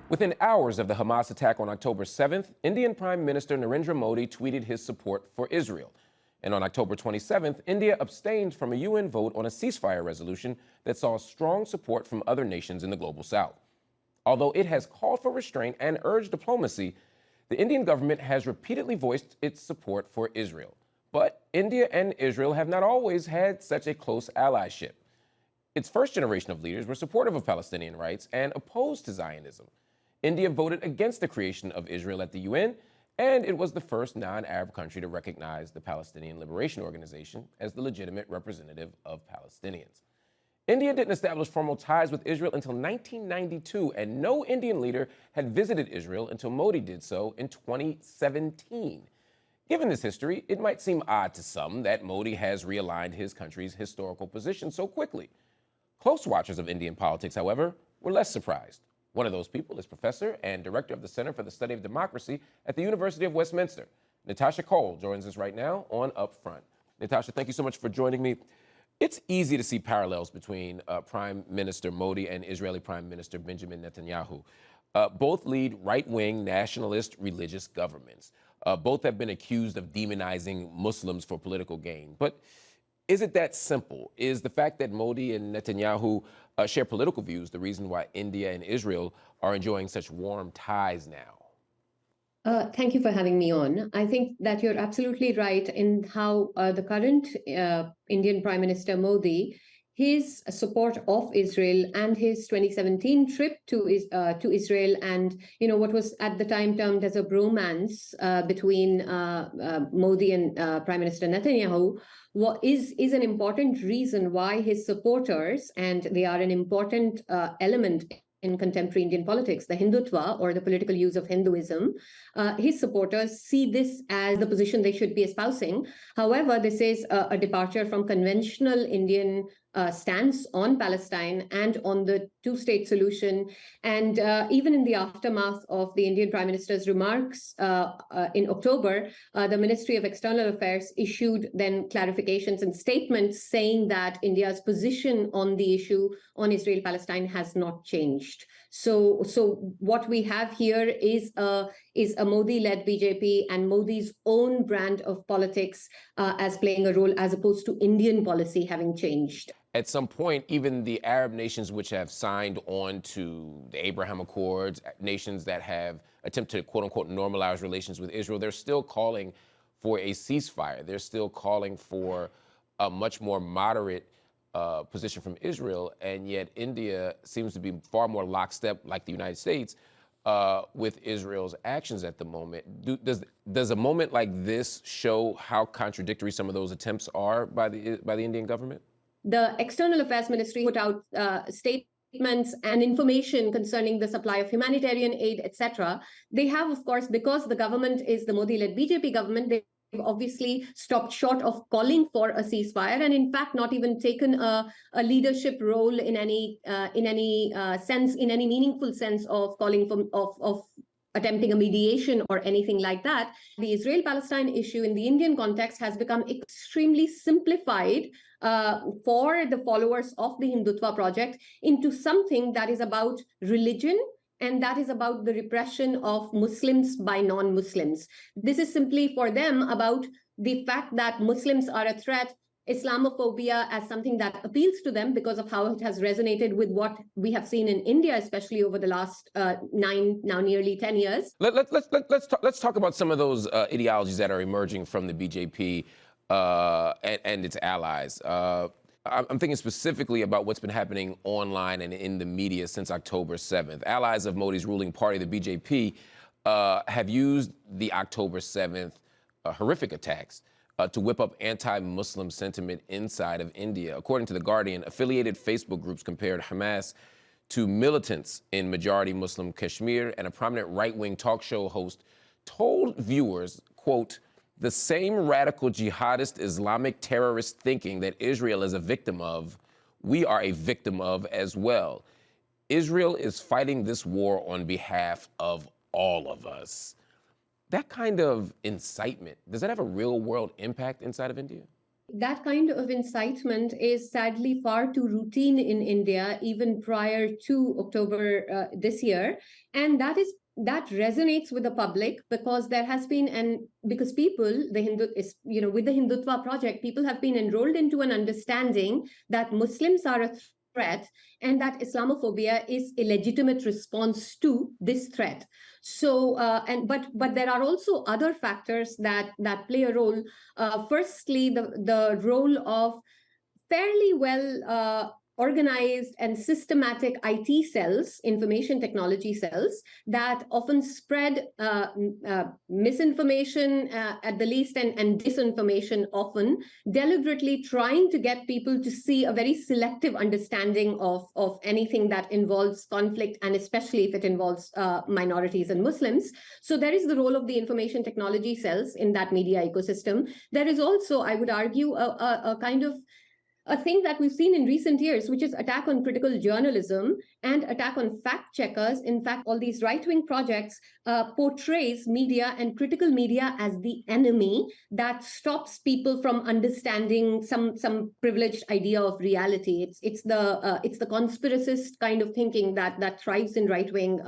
Within hours of the Hamas attack on October 7th, Indian Prime Minister Narendra Modi tweeted his support for Israel. And on October 27th, India abstained from a UN vote on a ceasefire resolution that saw strong support from other nations in the global south. Although it has called for restraint and urged diplomacy, the Indian government has repeatedly voiced its support for Israel. But India and Israel have not always had such a close allyship. Its first generation of leaders were supportive of Palestinian rights and opposed to Zionism. India voted against the creation of Israel at the UN, and it was the first non-Arab country to recognize the Palestinian Liberation Organization as the legitimate representative of Palestinians. India didn't establish formal ties with Israel until 1992, and no Indian leader had visited Israel until Modi did so in 2017. Given this history, it might seem odd to some that Modi has realigned his country's historical position so quickly. Close watchers of Indian politics, however, were less surprised. One of those people is professor and director of the Center for the Study of Democracy at the University of Westminster. Nitasha Kaul joins us right now on UpFront. Natasha, thank you so much for joining me. It's easy to see parallels between Prime Minister Modi and Israeli Prime Minister Benjamin Netanyahu. Both lead right-wing nationalist religious governments. Both have been accused of demonizing Muslims for political gain. But is it that simple? Is the fact that Modi and Netanyahu share political views the reason why India and Israel are enjoying such warm ties now? Thank you for having me on. I think that you're absolutely right in how the current Indian Prime Minister Modi, his support of Israel and his 2017 trip to Israel and what was at the time termed as a bromance between Modi and Prime Minister Netanyahu is an important reason why his supporters, and they are an important element in contemporary Indian politics, the Hindutva, or the political use of Hinduism, his supporters see this as the position they should be espousing. However, this is a departure from conventional Indian stance on Palestine and on the two-state solution. And even in the aftermath of the Indian Prime Minister's remarks in October, the Ministry of External Affairs issued then clarifications and statements saying that India's position on the issue on Israel-Palestine has not changed. So what we have here is a Modi-led BJP and Modi's own brand of politics as playing a role, as opposed to Indian policy having changed. At some point, even the Arab nations which have signed on to the Abraham Accords, nations that have attempted to, quote unquote, normalize relations with Israel, they're still calling for a ceasefire. They're still calling for a much more moderate position from Israel, and yet India seems to be far more lockstep, like the United States, with Israel's actions at the moment. Does a moment like this show how contradictory some of those attempts are by the Indian government? The External Affairs Ministry put out statements and information concerning the supply of humanitarian aid, etc. They have, of course, because the government is the Modi-led BJP government, they've obviously stopped short of calling for a ceasefire, and in fact not even taken a leadership role in any sense, in any meaningful sense of calling for of attempting a mediation or anything like that. The Israel-Palestine issue in the Indian context has become extremely simplified for the followers of the Hindutva project into something that is about religion, and that is about the repression of Muslims by non-Muslims. This is simply for them about the fact that Muslims are a threat, Islamophobia as something that appeals to them because of how it has resonated with what we have seen in India, especially over the last nearly 10 years. Let's talk about some of those ideologies that are emerging from the BJP and its allies. I'm thinking specifically about what's been happening online and in the media since October 7th. Allies of Modi's ruling party, the BJP, have used the October 7th horrific attacks to whip up anti-Muslim sentiment inside of India. According to The Guardian, affiliated Facebook groups compared Hamas to militants in majority Muslim Kashmir, and a prominent right-wing talk show host told viewers, quote, "The same radical jihadist Islamic terrorist thinking that Israel is a victim of, we are a victim of as well. Israel is fighting this war on behalf of all of us." That kind of incitement, does that have a real-world impact inside of India? That kind of incitement is sadly far too routine in India, even prior to October this year. And that resonates with the public because there has been, and because people, the Hindu is, with the Hindutva project, people have been enrolled into an understanding that Muslims are a threat and that Islamophobia is a legitimate response to this threat. So, but there are also other factors that play a role. Firstly, the role of fairly well organized and systematic IT cells, information technology cells, that often spread misinformation at the least and disinformation often, deliberately trying to get people to see a very selective understanding of anything that involves conflict, and especially if it involves minorities and Muslims. So there is the role of the information technology cells in that media ecosystem. There is also, I would argue, a kind of a thing that we've seen in recent years, which is attack on critical journalism and attack on fact checkers. In fact, all these right-wing projects portrays media and critical media as the enemy that stops people from understanding some privileged idea of reality. It's the conspiracist kind of thinking that thrives in right-wing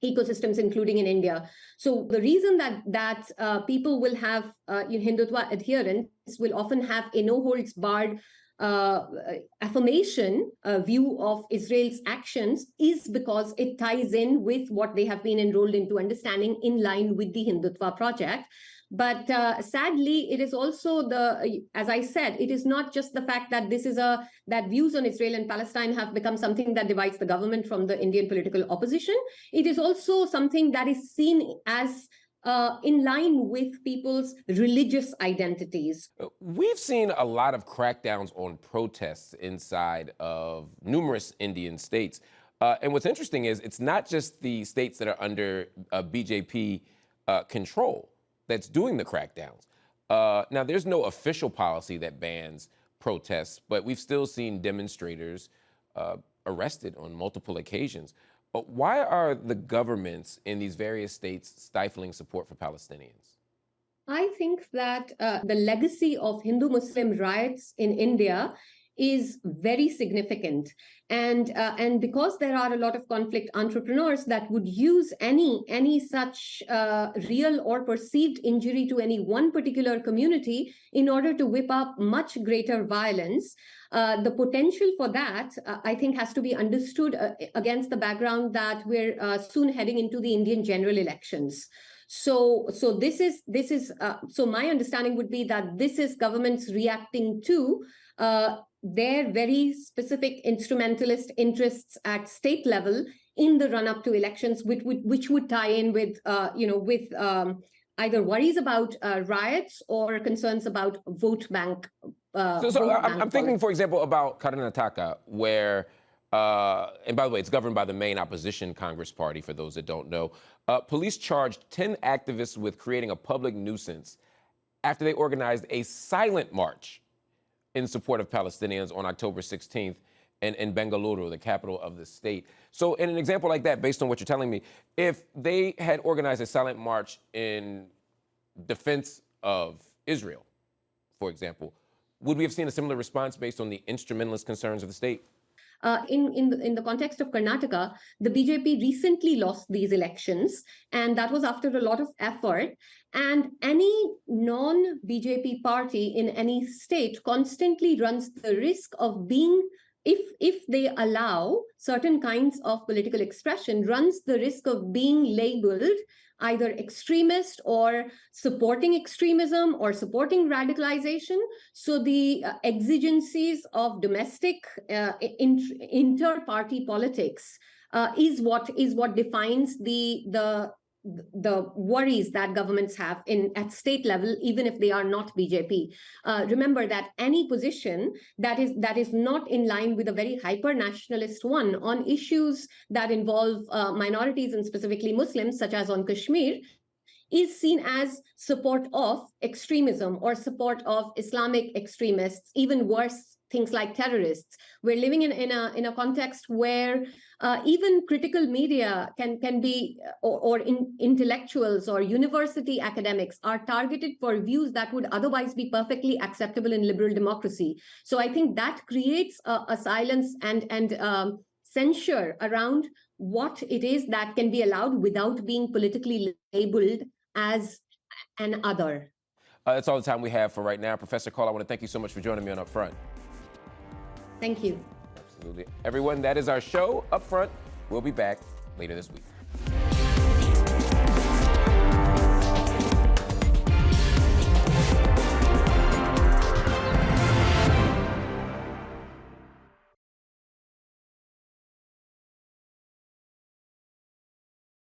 ecosystems, including in India. So the reason that people will have Hindutva adherents will often have a no-holds-barred affirmation view of Israel's actions is because it ties in with what they have been enrolled into understanding in line with the Hindutva project. But sadly, it is also as I said, it is not just the fact that that views on Israel and Palestine have become something that divides the government from the Indian political opposition. It is also something that is seen as in line with people's religious identities. We've seen a lot of crackdowns on protests inside of numerous Indian states. And what's interesting is it's not just the states that are under BJP control that's doing the crackdowns. Now, there's no official policy that bans protests, but we've still seen demonstrators arrested on multiple occasions. But why are the governments in these various states stifling support for Palestinians? I think that the legacy of Hindu-Muslim riots in India is very significant. And because there are a lot of conflict entrepreneurs that would use any such real or perceived injury to any one particular community in order to whip up much greater violence, the potential for that, I think, has to be understood against the background that we're soon heading into the Indian general elections. So my understanding would be that this is governments reacting to their very specific instrumentalist interests at state level in the run-up to elections, which would tie in with either worries about riots or concerns about vote bank. I'm thinking, for example, about Karnataka, where, and by the way, it's governed by the main opposition Congress party, for those that don't know. Police charged 10 activists with creating a public nuisance after they organized a silent march in support of Palestinians on October 16th in Bengaluru, the capital of the state. So in an example like that, based on what you're telling me, if they had organized a silent march in defense of Israel, for example, would we have seen a similar response based on the instrumentalist concerns of the state? In the context of Karnataka, the BJP recently lost these elections, and that was after a lot of effort. And any non-BJP party in any state constantly runs the risk of being, if they allow certain kinds of political expression, runs the risk of being labeled either extremist or supporting extremism or supporting radicalization. So the exigencies of domestic inter-party politics is what defines the worries that governments have at state level, even if they are not BJP. Remember that any position that is not in line with a very hyper-nationalist one on issues that involve minorities and specifically Muslims, such as on Kashmir, is seen as support of extremism or support of Islamic extremists, even worse things like terrorists. We're living in a context where even critical media can be, or intellectuals or university academics are targeted for views that would otherwise be perfectly acceptable in liberal democracy. So I think that creates a silence and censure around what it is that can be allowed without being politically labeled as an other. That's all the time we have for right now. Professor Kaul, I want to thank you so much for joining me on Upfront. Thank you. Absolutely. Everyone, that is our show, Upfront. We'll be back later this week.